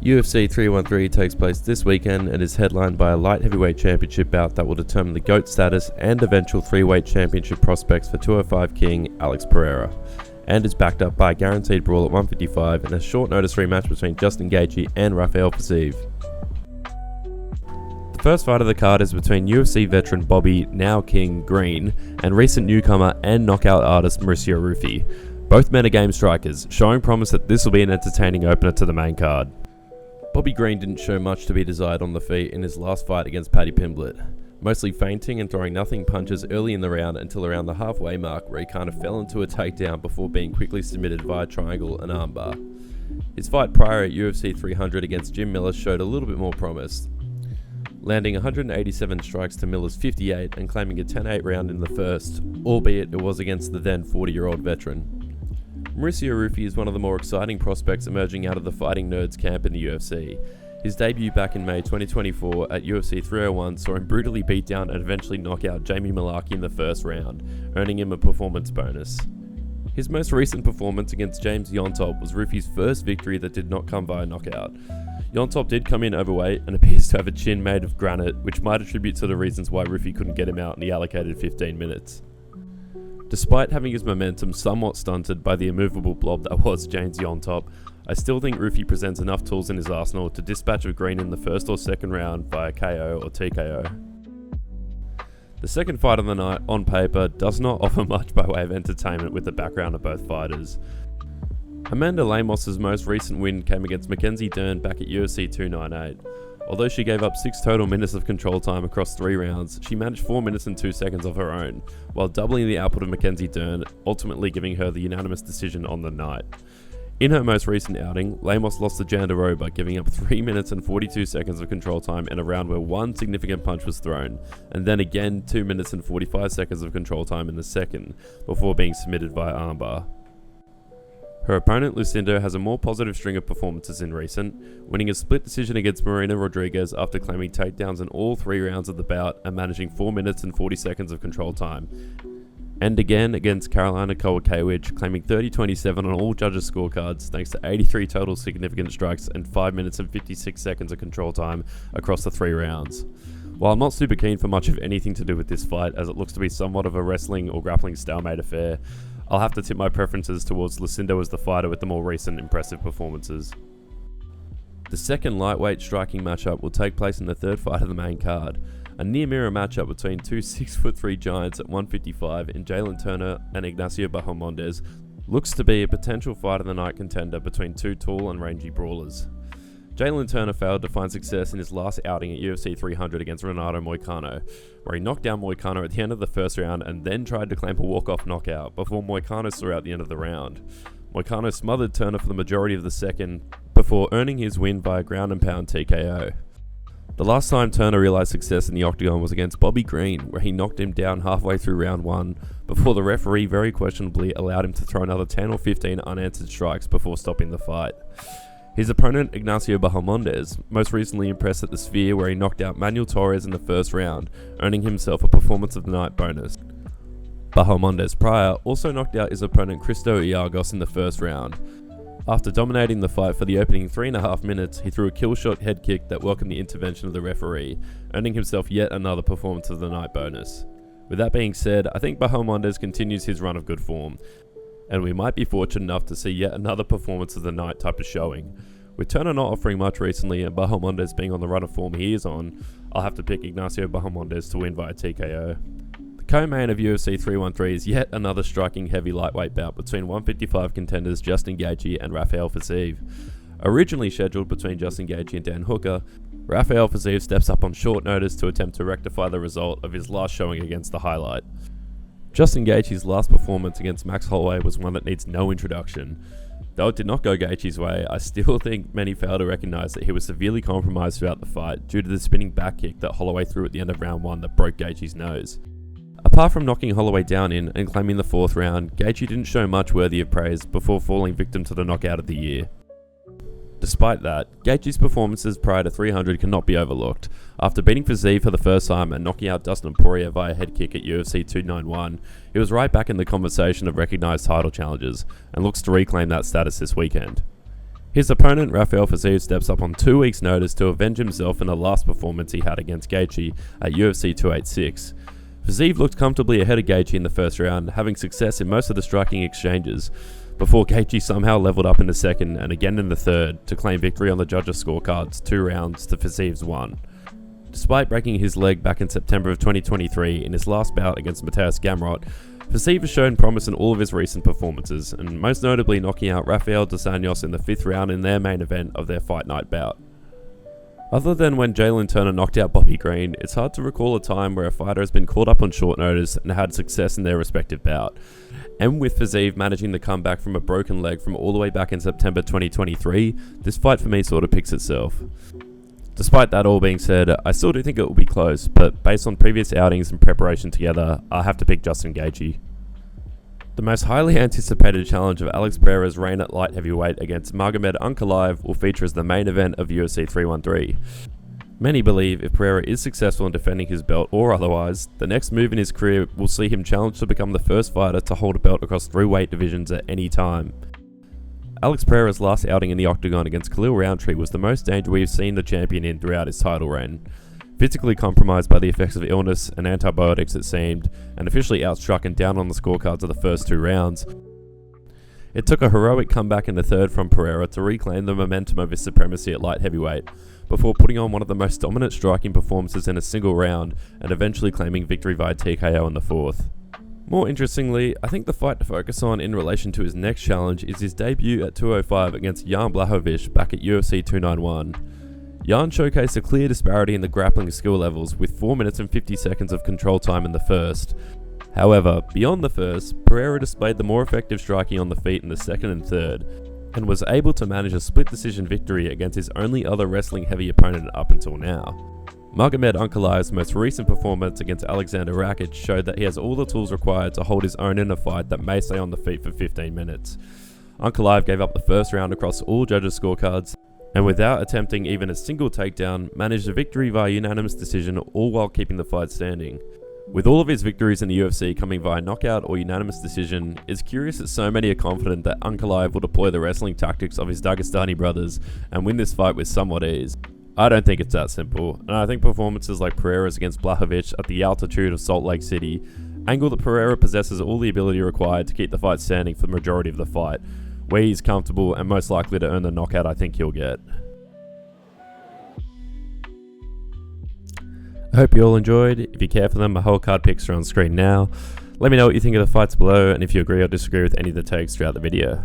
UFC 313 takes place this weekend and is headlined by a light heavyweight championship bout that will determine the GOAT status and eventual 3-weight championship prospects for 205 King Alex Pereira, and is backed up by a guaranteed brawl at 155 and a short notice rematch between Justin Gaethje and Rafael Fiziev. The first fight of the card is between UFC veteran Bobby "Now King" Green and recent newcomer and knockout artist Mauricio Rufy. Both men are game strikers, showing promise that this will be an entertaining opener to the main card. Bobby Green didn't show much to be desired on the feet in his last fight against Paddy Pimblett, mostly feinting and throwing nothing punches early in the round until around the halfway mark, where he kind of fell into a takedown before being quickly submitted via triangle and armbar. His fight prior at UFC 300 against Jim Miller showed a little bit more promise, landing 187 strikes to Miller's 58 and claiming a 10-8 round in the first, albeit it was against the then 40-year-old veteran. Mauricio Rufy is one of the more exciting prospects emerging out of the fighting nerds camp in the UFC. His debut back in May 2024 at UFC 301 saw him brutally beat down and eventually knock out Jamie Mullarkey in the first round, earning him a performance bonus. His most recent performance against James Yontop was Rufy's first victory that did not come via knockout. Yontop did come in overweight and appears to have a chin made of granite, which might attribute to the reasons why Rufy couldn't get him out in the allocated 15 minutes. Despite having his momentum somewhat stunted by the immovable blob that was James Yontop, I still think Rufy presents enough tools in his arsenal to dispatch of Green in the first or second round via KO or TKO. The second fight of the night, on paper, does not offer much by way of entertainment with the background of both fighters. Amanda Lemos' most recent win came against Mackenzie Dern back at UFC 298. Although she gave up 6 total minutes of control time across 3 rounds, she managed 4 minutes and 2 seconds of her own, while doubling the output of Mackenzie Dern, ultimately giving her the unanimous decision on the night. In her most recent outing, Lemos lost to Jandiroba, giving up 3 minutes and 42 seconds of control time in a round where one significant punch was thrown, and then again 2 minutes and 45 seconds of control time in the second, before being submitted via armbar. Her opponent Lucinda has a more positive string of performances in recent, winning a split decision against Marina Rodriguez after claiming takedowns in all 3 rounds of the bout and managing 4 minutes and 40 seconds of control time. And again against Carolina Kowalkiewicz, claiming 30-27 on all judges' scorecards thanks to 83 total significant strikes and 5 minutes and 56 seconds of control time across the 3 rounds. While I'm not super keen for much of anything to do with this fight, as it looks to be somewhat of a wrestling or grappling stalemate affair, I'll have to tip my preferences towards Lucinda as the fighter with the more recent impressive performances. The second lightweight striking matchup will take place in the third fight of the main card, a near-mirror matchup between two 6'3" giants at 155 in Jalen Turner and Ignacio Bahamondes looks to be a potential fight of the night contender between two tall and rangy brawlers. Jalen Turner failed to find success in his last outing at UFC 300 against Renato Moicano, where he knocked down Moicano at the end of the first round and then tried to claim a walk-off knockout before Moicano saw out the end of the round. Moicano smothered Turner for the majority of the second before earning his win via ground and pound TKO. The last time Turner realised success in the octagon was against Bobby Green, where he knocked him down halfway through round 1 before the referee very questionably allowed him to throw another 10 or 15 unanswered strikes before stopping the fight. His opponent, Ignacio Bahamondes, most recently impressed at the Sphere, where he knocked out Manuel Torres in the first round, earning himself a Performance of the Night bonus. Bahamondes prior also knocked out his opponent Cristo Iagos in the first round. After dominating the fight for the opening 3.5 minutes, he threw a killshot head kick that welcomed the intervention of the referee, earning himself yet another Performance of the Night bonus. With that being said, I think Bahamondes continues his run of good form, and we might be fortunate enough to see yet another Performance of the Night type of showing. With Turner not offering much recently and Bahamondes being on the run of form he is on, I'll have to pick Ignacio Bahamondes to win via TKO. The co-main of UFC 313 is yet another striking heavy lightweight bout between 155 contenders Justin Gaethje and Rafael Fiziev. Originally scheduled between Justin Gaethje and Dan Hooker, Rafael Fiziev steps up on short notice to attempt to rectify the result of his last showing against the highlight. Justin Gaethje's last performance against Max Holloway was one that needs no introduction. Though it did not go Gaethje's way, I still think many fail to recognise that he was severely compromised throughout the fight due to the spinning back kick that Holloway threw at the end of round 1 that broke Gaethje's nose. Apart from knocking Holloway down in and claiming the 4th round, Gaethje didn't show much worthy of praise before falling victim to the knockout of the year. Despite that, Gaethje's performances prior to 300 cannot be overlooked. After beating Fiziev for the first time and knocking out Dustin Poirier via head kick at UFC 291, he was right back in the conversation of recognised title challengers and looks to reclaim that status this weekend. His opponent, Rafael Fiziev, steps up on 2 weeks' notice to avenge himself in the last performance he had against Gaethje at UFC 286. Fiziev looked comfortably ahead of Gaethje in the first round, having success in most of the striking exchanges, before Gaethje somehow leveled up in the second and again in the third to claim victory on the judges' scorecards 2 rounds to Fiziev's 1. Despite breaking his leg back in September of 2023 in his last bout against Mateusz Gamrot, Fiziev has shown promise in all of his recent performances, and most notably knocking out Rafael dos Anjos in the 5th round in their main event of their fight night bout. Other than when Jalen Turner knocked out Bobby Green, it's hard to recall a time where a fighter has been caught up on short notice and had success in their respective bout. And with Fiziev managing to come back from a broken leg from all the way back in September 2023, this fight for me sort of picks itself. Despite that all being said, I still do think it will be close, but based on previous outings and preparation together, I have to pick Justin Gaethje. The most highly anticipated challenge of Alex Pereira's reign at light heavyweight against Magomed Ankalaev will feature as the main event of UFC 313. Many believe if Pereira is successful in defending his belt or otherwise, the next move in his career will see him challenged to become the first fighter to hold a belt across 3 weight divisions at any time. Alex Pereira's last outing in the octagon against Khalil Roundtree was the most danger we've seen the champion in throughout his title reign. Physically compromised by the effects of illness and antibiotics it seemed, and officially outstruck and down on the scorecards of the first 2 rounds. It took a heroic comeback in the third from Pereira to reclaim the momentum of his supremacy at light heavyweight, before putting on one of the most dominant striking performances in a single round and eventually claiming victory via TKO in the 4th. More interestingly, I think the fight to focus on in relation to his next challenge is his debut at 205 against Jan Blachowicz back at UFC 291. Jan showcased a clear disparity in the grappling skill levels with 4 minutes and 50 seconds of control time in the first. However, beyond the first, Pereira displayed the more effective striking on the feet in the second and third, and was able to manage a split decision victory against his only other wrestling heavy opponent up until now. Magomed Ankalaev's most recent performance against Alexander Rakic showed that he has all the tools required to hold his own in a fight that may stay on the feet for 15 minutes. Ankalaev gave up the first round across all judges' scorecards, and without attempting even a single takedown, managed a victory via unanimous decision, all while keeping the fight standing. With all of his victories in the UFC coming via knockout or unanimous decision, it's curious that so many are confident that Ankalaev will deploy the wrestling tactics of his Dagestani brothers and win this fight with somewhat ease. I don't think it's that simple, and I think performances like Pereira's against Blachowicz at the altitude of Salt Lake City angle that Pereira possesses all the ability required to keep the fight standing for the majority of the fight, where he's comfortable and most likely to earn the knockout I think he'll get. I hope you all enjoyed. If you care for them, my whole card picks are on screen now. Let me know what you think of the fights below and if you agree or disagree with any of the takes throughout the video.